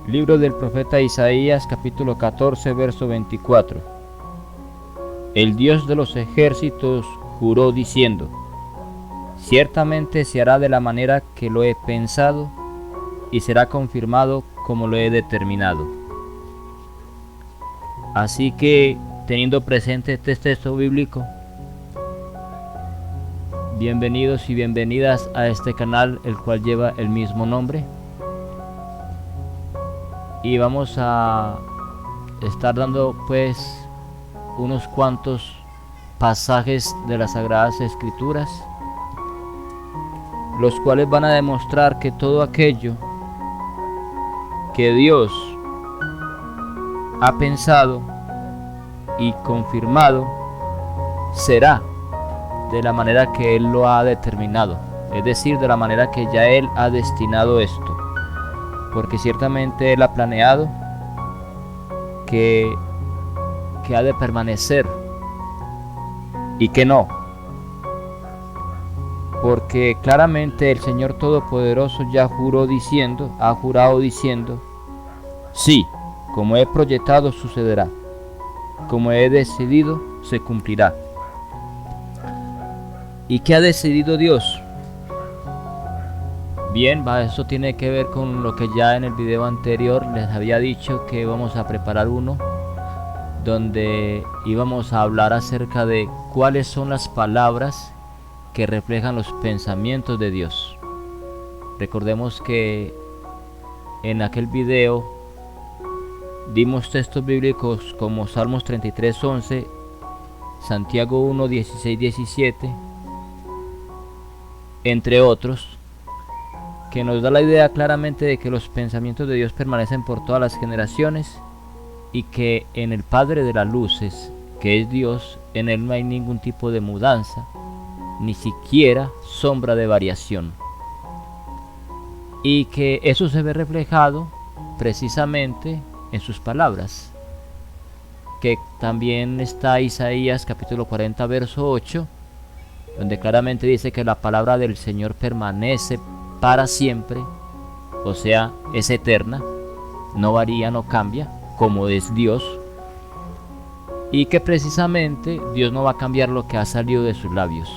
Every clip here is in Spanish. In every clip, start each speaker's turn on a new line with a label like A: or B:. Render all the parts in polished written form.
A: Libro del profeta Isaías, capítulo 14, verso 24. El Dios de los ejércitos juró diciendo: ciertamente se hará de la manera que lo he pensado y será confirmado como lo he determinado. Así que, teniendo presente este texto bíblico, bienvenidos y bienvenidas a este canal, el cual lleva el mismo nombre. Y vamos a estar dando pues unos cuantos pasajes de las Sagradas Escrituras, los cuales van a demostrar que todo aquello que Dios ha pensado y confirmado será de la manera que Él lo ha determinado, es decir, de la manera que ya Él ha destinado esto, porque ciertamente Él ha planeado que ha de permanecer y que no, porque claramente el Señor Todopoderoso ya ha jurado diciendo: sí, como he proyectado sucederá, como he decidido se cumplirá. ¿Y qué ha decidido Dios? Bien, eso tiene que ver con lo que ya en el video anterior les había dicho, que vamos a preparar uno donde íbamos a hablar acerca de cuáles son las palabras que reflejan los pensamientos de Dios. Recordemos que en aquel video dimos textos bíblicos como Salmos 33:11, Santiago 1:16-17, entre otros, que nos da la idea claramente de que los pensamientos de Dios permanecen por todas las generaciones y que en el Padre de las luces, que es Dios, en Él no hay ningún tipo de mudanza, ni siquiera sombra de variación. Y que eso se ve reflejado precisamente en sus palabras, que también está Isaías capítulo 40 verso 8, donde claramente dice que la palabra del Señor permanece para siempre, o sea, es eterna, no varía, no cambia, como es Dios, y que precisamente Dios no va a cambiar lo que ha salido de sus labios,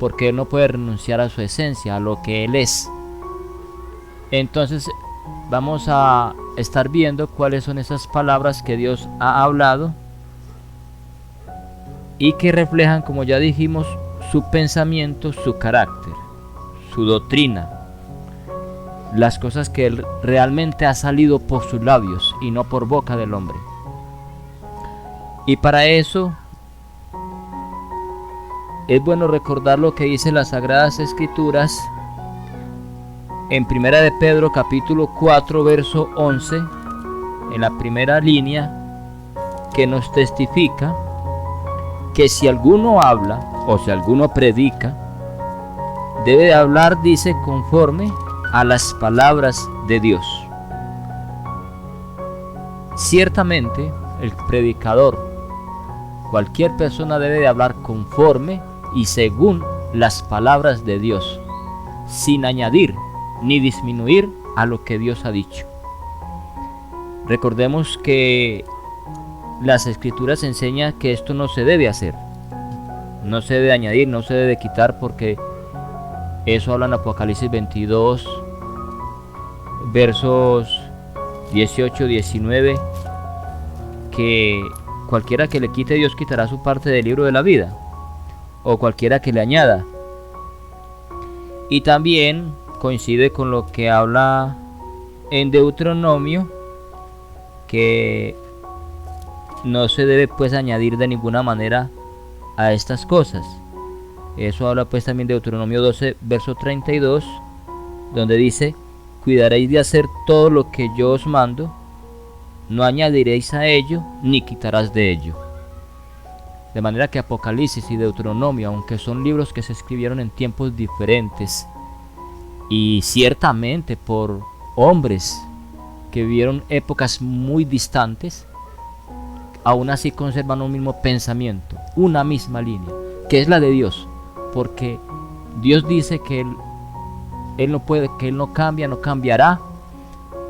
A: porque Él no puede renunciar a su esencia, a lo que Él es. Entonces vamos a estar viendo cuáles son esas palabras que Dios ha hablado y que reflejan, como ya dijimos, su pensamiento, su carácter, su doctrina, las cosas que Él realmente ha salido por sus labios y no por boca del hombre. Y para eso es bueno recordar lo que dice las Sagradas Escrituras en Primera de Pedro capítulo 4 verso 11, en la primera línea, que nos testifica que si alguno habla o si alguno predica, debe de hablar, dice, conforme a las palabras de Dios. Ciertamente el predicador, cualquier persona, debe de hablar conforme y según las palabras de Dios, sin añadir ni disminuir a lo que Dios ha dicho. Recordemos que las Escrituras enseñan que esto no se debe hacer, no se debe añadir, no se debe quitar, porque eso habla en Apocalipsis 22 versos 18-19, que cualquiera que le quite, Dios quitará su parte del libro de la vida, o cualquiera que le añada. Y también coincide con lo que habla en Deuteronomio, que no se debe pues añadir de ninguna manera a estas cosas. Eso habla pues también de Deuteronomio 12 verso 32, donde dice: cuidaréis de hacer todo lo que yo os mando, no añadiréis a ello ni quitarás de ello. De manera que Apocalipsis y Deuteronomio, aunque son libros que se escribieron en tiempos diferentes y ciertamente por hombres que vivieron épocas muy distantes, aún así conservan un mismo pensamiento, una misma línea, que es la de Dios, porque Dios dice que Él no puede, que Él no cambia, no cambiará,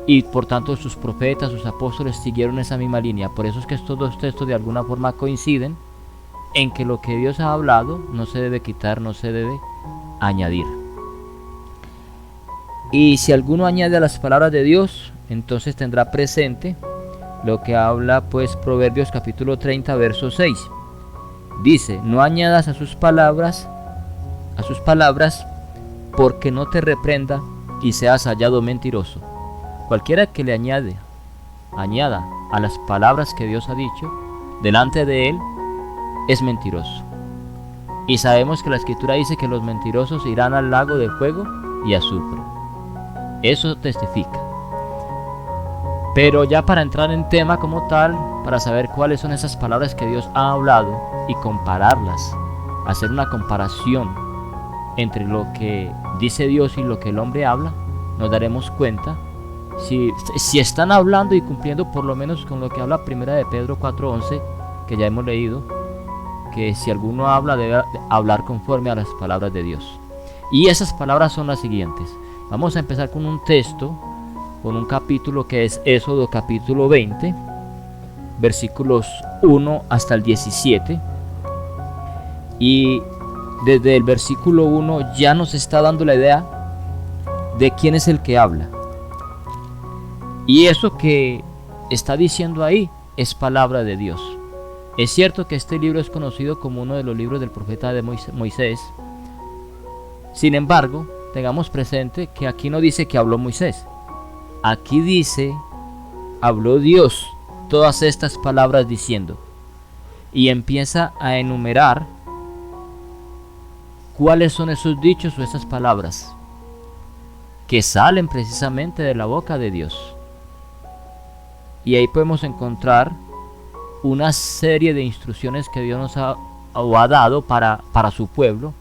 A: y por tanto sus profetas, sus apóstoles siguieron esa misma línea. Por eso es que estos dos textos de alguna forma coinciden en que lo que Dios ha hablado no se debe quitar, no se debe añadir. Y si alguno añade a las palabras de Dios, entonces tendrá presente lo que habla pues Proverbios capítulo 30 verso 6. Dice: no añadas a sus palabras, porque no te reprenda y seas hallado mentiroso. Cualquiera que le añada a las palabras que Dios ha dicho delante de él es mentiroso. Y sabemos que la Escritura dice que los mentirosos irán al lago de fuego y azufre. Eso testifica. Pero ya para entrar en tema como tal, para saber cuáles son esas palabras que Dios ha hablado y compararlas, hacer una comparación entre lo que dice Dios y lo que el hombre habla, nos daremos cuenta si están hablando y cumpliendo por lo menos con lo que habla Primera de Pedro 4:11, que ya hemos leído, que si alguno habla debe hablar conforme a las palabras de Dios. Y esas palabras son las siguientes. Vamos a empezar con un texto, con un capítulo que es Éxodo capítulo 20, versículos 1 hasta el 17. Y desde el versículo 1 ya nos está dando la idea de quién es el que habla. Y eso que está diciendo ahí es palabra de Dios. Es cierto que este libro es conocido como uno de los libros del profeta de Moisés. Sin embargo, tengamos presente que aquí no dice que habló Moisés. Aquí dice, habló Dios todas estas palabras diciendo. Y empieza a enumerar cuáles son esos dichos o esas palabras que salen precisamente de la boca de Dios. Y ahí podemos encontrar una serie de instrucciones que Dios nos ha dado para su pueblo,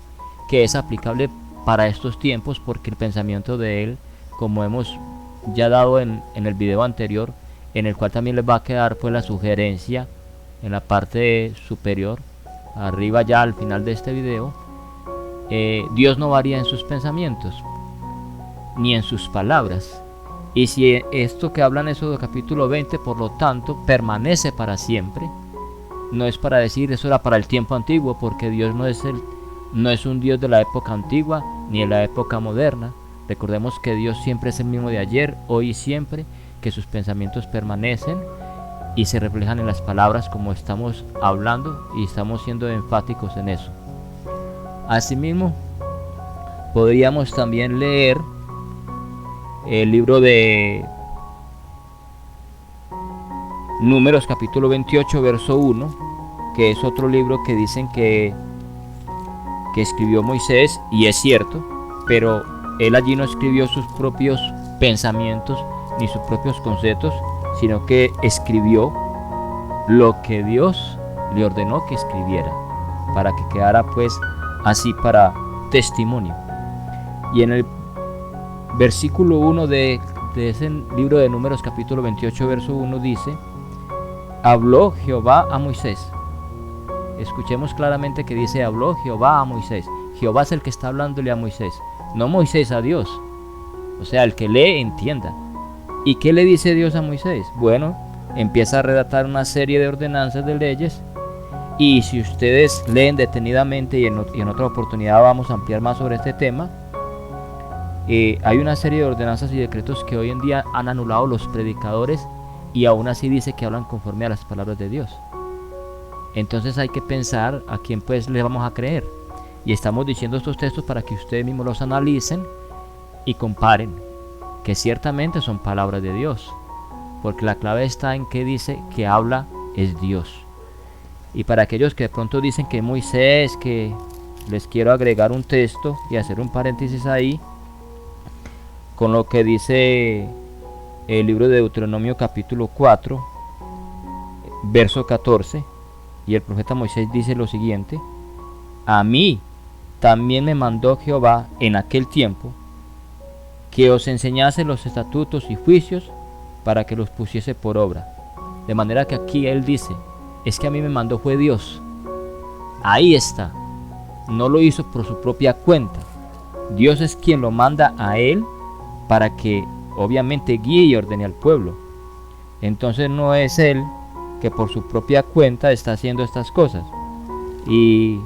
A: que es aplicable para estos tiempos, porque el pensamiento de Él, como hemos ya dado en el video anterior, en el cual también les va a quedar pues la sugerencia en la parte superior, arriba ya al final de este video, Dios no varía en sus pensamientos, ni en sus palabras. Y si esto que habla en Éxodo capítulo 20, por lo tanto, permanece para siempre, no es para decir eso era para el tiempo antiguo, porque Dios no es un Dios de la época antigua ni de la época moderna. Recordemos que Dios siempre es el mismo de ayer, hoy y siempre, que sus pensamientos permanecen y se reflejan en las palabras como estamos hablando y estamos siendo enfáticos en eso. Asimismo, podríamos también leer el libro de Números capítulo 28 verso 1, que es otro libro que dicen que escribió Moisés, y es cierto, pero él allí no escribió sus propios pensamientos ni sus propios conceptos, sino que escribió lo que Dios le ordenó que escribiera, para que quedara pues así para testimonio. Y en el versículo 1 de ese libro de Números capítulo 28 verso 1 dice: habló Jehová a Moisés. Escuchemos claramente que dice habló Jehová a Moisés. Jehová es el que está hablándole a Moisés, no Moisés a Dios. O sea, el que lee entienda. ¿Y qué le dice Dios a Moisés? Bueno, empieza a redactar una serie de ordenanzas, de leyes. Y si ustedes leen detenidamente, y en otra oportunidad vamos a ampliar más sobre este tema, hay una serie de ordenanzas y decretos que hoy en día han anulado los predicadores, y aún así dice que hablan conforme a las palabras de Dios. Entonces hay que pensar a quién pues le vamos a creer. Y estamos diciendo estos textos para que ustedes mismos los analicen y comparen, que ciertamente son palabras de Dios, porque la clave está en que dice que habla es Dios. Y para aquellos que de pronto dicen que Moisés, que les quiero agregar un texto y hacer un paréntesis ahí con lo que dice el libro de Deuteronomio capítulo 4 verso 14, y el profeta Moisés dice lo siguiente: a mí también me mandó Jehová en aquel tiempo que os enseñase los estatutos y juicios para que los pusiese por obra. De manera que aquí él dice, es que a mí me mandó fue Dios. Ahí está, no lo hizo por su propia cuenta. Dios es quien lo manda a él para que obviamente guíe y ordene al pueblo. Entonces no es él que por su propia cuenta está haciendo estas cosas. Y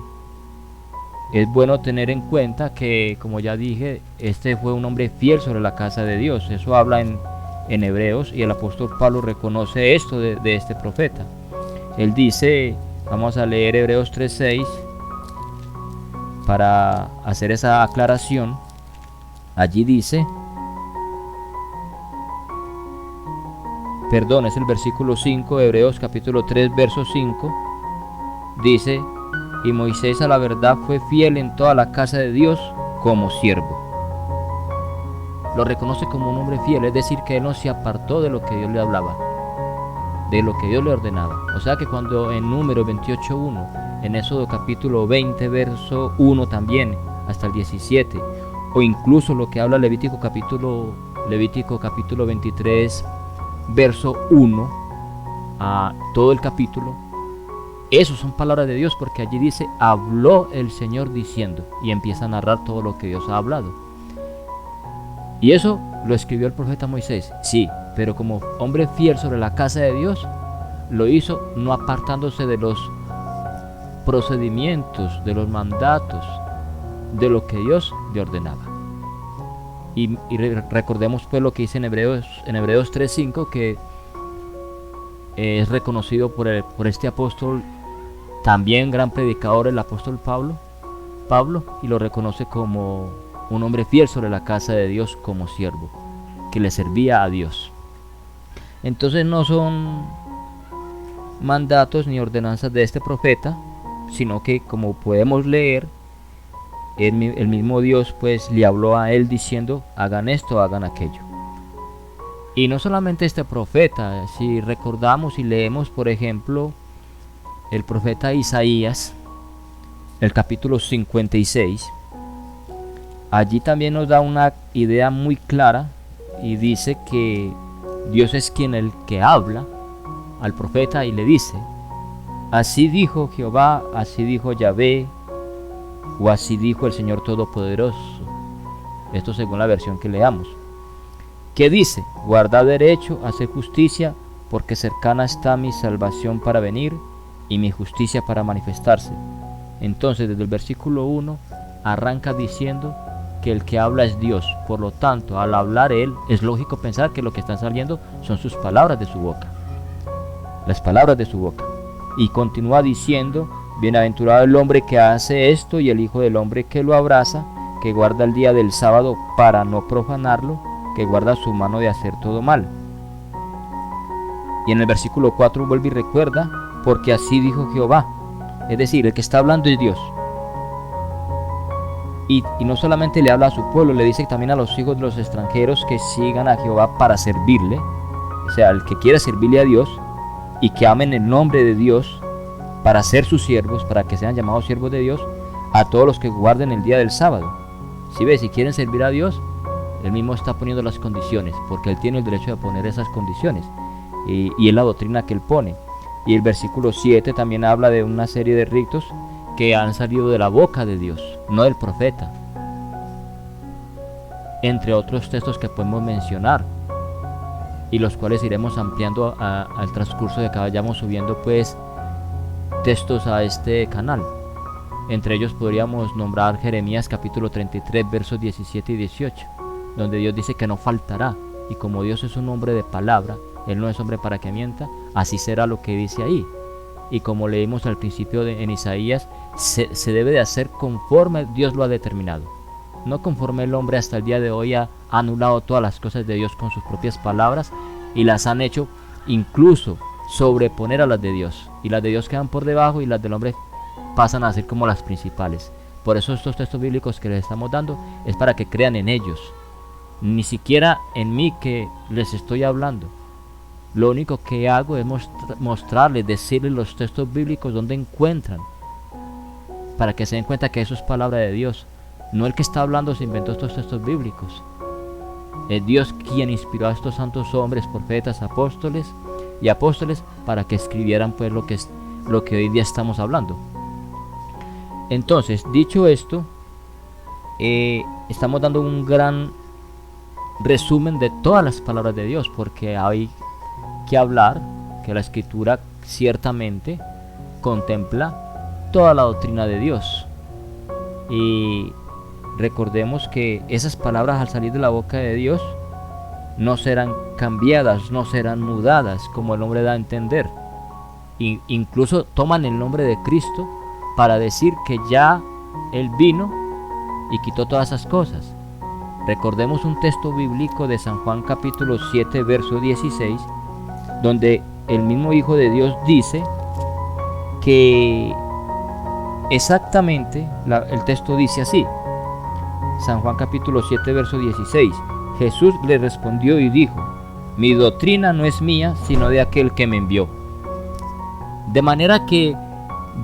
A: es bueno tener en cuenta que, como ya dije, este fue un hombre fiel sobre la casa de Dios. Eso habla en Hebreos, y el apóstol Pablo reconoce esto de este profeta. Él dice, vamos a leer Hebreos 3:6 para hacer esa aclaración. Allí dice, perdón, es el versículo 5, Hebreos capítulo 3, verso 5, dice, y Moisés a la verdad fue fiel en toda la casa de Dios como siervo. Lo reconoce como un hombre fiel, es decir, que él no se apartó de lo que Dios le hablaba, de lo que Dios le ordenaba. O sea que cuando en Números 28:1, en Éxodo capítulo 20, verso 1 también, hasta el 17, o incluso lo que habla Levítico capítulo 23, verso 1, a todo el capítulo, esos son palabras de Dios, porque allí dice, habló el Señor diciendo, y empieza a narrar todo lo que Dios ha hablado. Y eso lo escribió el profeta Moisés, sí, pero como hombre fiel sobre la casa de Dios, lo hizo no apartándose de los procedimientos, de los mandatos, de lo que Dios le ordenaba. Y recordemos pues lo que dice en Hebreos 3:5, que es reconocido por este apóstol, también gran predicador, el apóstol Pablo, y lo reconoce como un hombre fiel sobre la casa de Dios como siervo, que le servía a Dios. Entonces no son mandatos ni ordenanzas de este profeta, sino que, como podemos leer, el mismo Dios pues le habló a él diciendo, hagan esto, hagan aquello. Y no solamente este profeta, si recordamos y leemos, por ejemplo, el profeta Isaías, el capítulo 56, allí también nos da una idea muy clara y dice que Dios es quien el que habla al profeta y le dice, así dijo Jehová, así dijo Yahvé, o así dijo el Señor Todopoderoso. Esto según la versión que leamos. ¿Qué dice? Guardad derecho, haced justicia, porque cercana está mi salvación para venir y mi justicia para manifestarse. Entonces desde el versículo 1 arranca diciendo que el que habla es Dios. Por lo tanto, al hablar él, es lógico pensar que lo que están saliendo son sus palabras de su boca. Las palabras de su boca. Y continúa diciendo, bienaventurado el hombre que hace esto y el hijo del hombre que lo abraza, que guarda el día del sábado para no profanarlo, que guarda su mano de hacer todo mal. Y en el versículo 4 vuelve y recuerda, porque así dijo Jehová. Es decir, el que está hablando es Dios. Y no solamente le habla a su pueblo, le dice también a los hijos de los extranjeros que sigan a Jehová para servirle. O sea, el que quiera servirle a Dios y que amen el nombre de Dios para ser sus siervos, para que sean llamados siervos de Dios, a todos los que guarden el día del sábado. Si ves, si quieren servir a Dios, Él mismo está poniendo las condiciones, porque Él tiene el derecho de poner esas condiciones, y es la doctrina que Él pone. Y el versículo 7 también habla de una serie de ritos que han salido de la boca de Dios, no del profeta, entre otros textos que podemos mencionar, y los cuales iremos ampliando al transcurso de que vayamos subiendo pues textos a este canal. Entre ellos podríamos nombrar Jeremías capítulo 33 versos 17 y 18, donde Dios dice que no faltará, y como Dios es un hombre de palabra, Él no es hombre para que mienta, así será lo que dice ahí. Y como leímos al principio en Isaías, se debe de hacer conforme Dios lo ha determinado, no conforme el hombre hasta el día de hoy ha anulado todas las cosas de Dios con sus propias palabras y las han hecho incluso sobreponer a las de Dios, y las de Dios quedan por debajo y las del hombre pasan a ser como las principales. Por eso estos textos bíblicos que les estamos dando es para que crean en ellos, ni siquiera en mí que les estoy hablando. Lo único que hago es mostrarles, decirles los textos bíblicos donde encuentran, para que se den cuenta que eso es palabra de Dios. No el que está hablando se inventó estos textos bíblicos. Es Dios quien inspiró a estos santos hombres, profetas, apóstoles para que escribieran pues lo que hoy día estamos hablando. Entonces, dicho esto, estamos dando un gran resumen de todas las palabras de Dios, porque hay que hablar que la Escritura ciertamente contempla toda la doctrina de Dios. Y recordemos que esas palabras al salir de la boca de Dios no serán cambiadas, no serán mudadas, como el hombre da a entender. Incluso toman el nombre de Cristo para decir que ya Él vino y quitó todas esas cosas. Recordemos un texto bíblico de San Juan capítulo 7 verso 16, donde el mismo Hijo de Dios dice que exactamente el texto dice así. San Juan capítulo 7 verso 16. Jesús le respondió y dijo: mi doctrina no es mía, sino de aquel que me envió. De manera que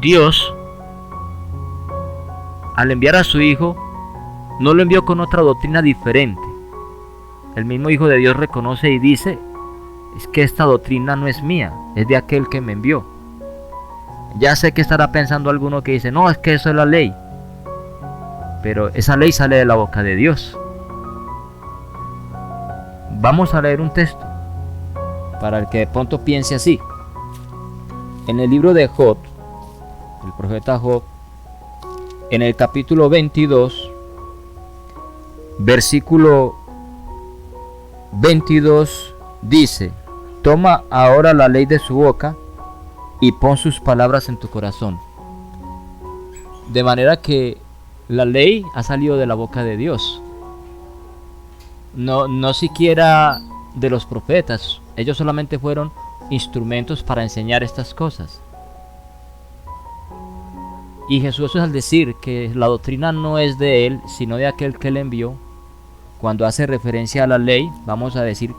A: Dios, al enviar a su Hijo, no lo envió con otra doctrina diferente. El mismo Hijo de Dios reconoce y dice: es que esta doctrina no es mía, es de aquel que me envió. Ya sé que estará pensando alguno que dice: no, es que eso es la ley. Pero esa ley sale de la boca de Dios. Vamos a leer un texto para el que de pronto piense así. En el libro de Job, el profeta Job, en el capítulo 22, versículo 22 dice: toma ahora la ley de su boca y pon sus palabras en tu corazón. De manera que la ley ha salido de la boca de Dios, no siquiera de los profetas. Ellos solamente fueron instrumentos para enseñar estas cosas. Y Jesús, al decir que la doctrina no es de Él, sino de aquel que le envió, cuando hace referencia a la ley, vamos a decir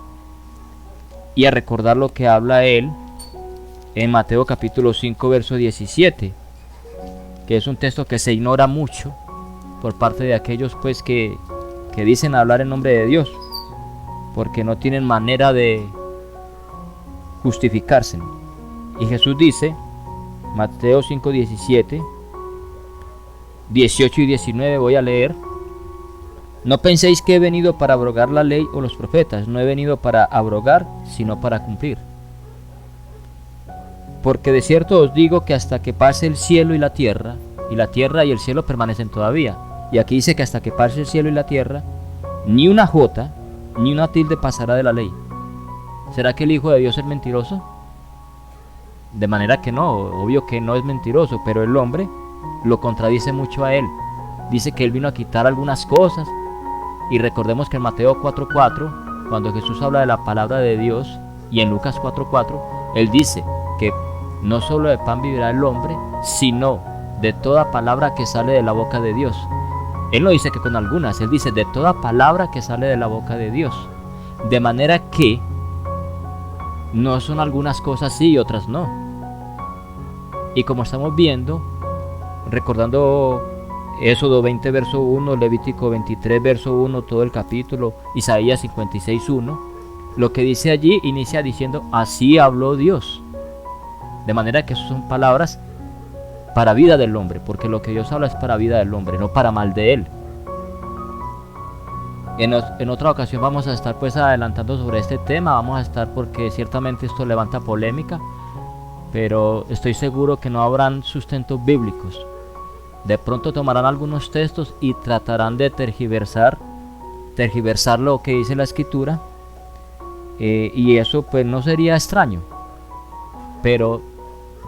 A: y a recordar lo que habla Él en Mateo capítulo 5 verso 17, que es un texto que se ignora mucho por parte de aquellos pues que dicen hablar en nombre de Dios, porque no tienen manera de justificarse. Y Jesús dice, Mateo 5, 17, 18 y 19 voy a leer: no penséis que he venido para abrogar la ley o los profetas, no he venido para abrogar, sino para cumplir. Porque de cierto os digo que hasta que pase el cielo y la tierra y el cielo permanecen todavía. Y aquí dice que hasta que pase el cielo y la tierra, ni una jota, ni una tilde pasará de la ley. ¿Será que el Hijo de Dios es mentiroso? De manera que no, obvio que no es mentiroso, pero el hombre lo contradice mucho a él. Dice que él vino a quitar algunas cosas. Y recordemos que en Mateo 4:4, cuando Jesús habla de la palabra de Dios, y en Lucas 4:4, él dice que no solo de pan vivirá el hombre, sino de toda palabra que sale de la boca de Dios. Él no dice que con algunas, él dice de toda palabra que sale de la boca de Dios. De manera que no son algunas cosas sí y otras no. Y como estamos viendo, recordando Éxodo 20 verso 1, Levítico 23 verso 1, todo el capítulo, Isaías 56 1, lo que dice allí inicia diciendo: así habló Dios. De manera que son palabras para vida del hombre, porque lo que Dios habla es para vida del hombre, no para mal de él. En otra ocasión vamos a estar pues adelantando sobre este tema, vamos a estar porque ciertamente esto levanta polémica, pero estoy seguro que no habrán sustentos bíblicos. De pronto tomarán algunos textos y tratarán de tergiversar lo que dice la Escritura, y eso pues no sería extraño, pero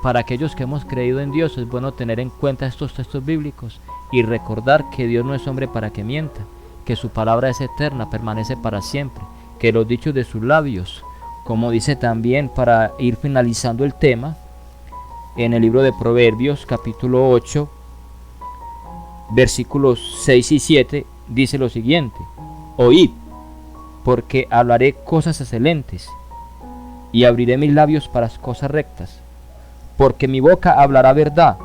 A: para aquellos que hemos creído en Dios es bueno tener en cuenta estos textos bíblicos y recordar que Dios no es hombre para que mienta, que su palabra es eterna, permanece para siempre, que los dichos de sus labios, como dice también para ir finalizando el tema, en el libro de Proverbios capítulo 8, versículos 6 y 7, dice lo siguiente: oíd, porque hablaré cosas excelentes, y abriré mis labios para cosas rectas, porque mi boca hablará verdad,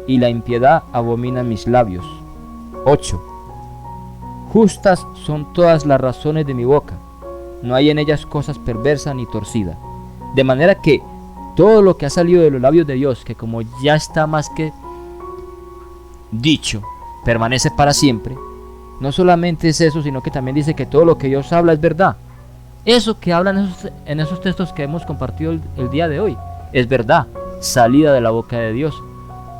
A: y la impiedad abomina mis labios. 8. Justas son todas las razones de mi boca, no hay en ellas cosas perversas ni torcidas. De manera que todo lo que ha salido de los labios de Dios, que como ya está más que dicho, permanece para siempre, No solamente es eso, sino que también dice que todo lo que Dios habla es verdad. Eso que hablan en esos textos que hemos compartido el día de hoy es verdad, salida de la boca de Dios,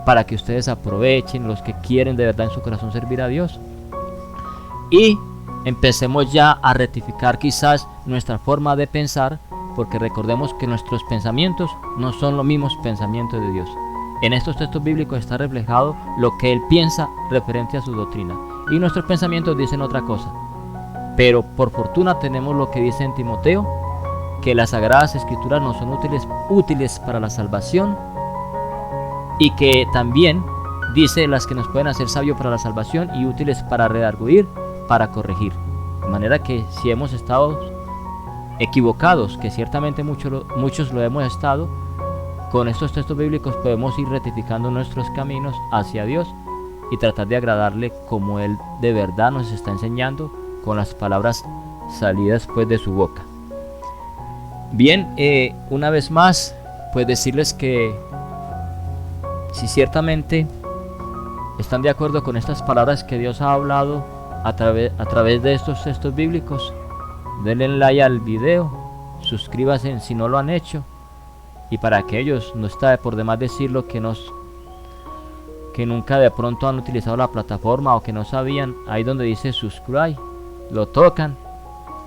A: para que ustedes aprovechen, los que quieren de verdad en su corazón servir a Dios. Y empecemos ya a rectificar quizás nuestra forma de pensar, porque recordemos que nuestros pensamientos no son los mismos pensamientos de Dios. En estos textos bíblicos está reflejado lo que Él piensa referente a su doctrina, y nuestros pensamientos dicen otra cosa. Pero por fortuna tenemos lo que dice en Timoteo, que las Sagradas Escrituras nos son útiles para la salvación, y que también dice las que nos pueden hacer sabios para la salvación y útiles para redarguir, para corregir. De manera que si hemos estado equivocados, que ciertamente muchos lo hemos estado, con estos textos bíblicos podemos ir rectificando nuestros caminos hacia Dios y tratar de agradarle como Él de verdad nos está enseñando, con las palabras salidas pues de su boca. Bien, una vez más, pues decirles que si ciertamente están de acuerdo con estas palabras que Dios ha hablado a través de estos textos bíblicos, denle like al video, suscríbanse si no lo han hecho, y para aquellos, no está por demás decirlo, que nunca de pronto han utilizado la plataforma o que no sabían, ahí donde dice subscribe, lo tocan,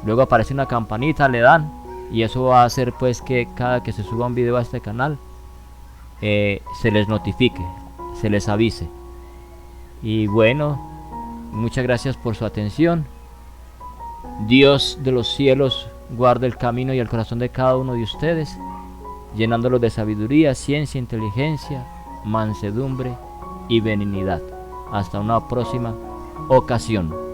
A: luego aparece una campanita, le dan, y eso va a hacer pues que cada que se suba un video a este canal se les notifique, se les avise. Y bueno, muchas gracias por su atención. Dios de los cielos guarde el camino y el corazón de cada uno de ustedes, llenándolos de sabiduría, ciencia, inteligencia, mansedumbre y benignidad. Hasta una próxima ocasión.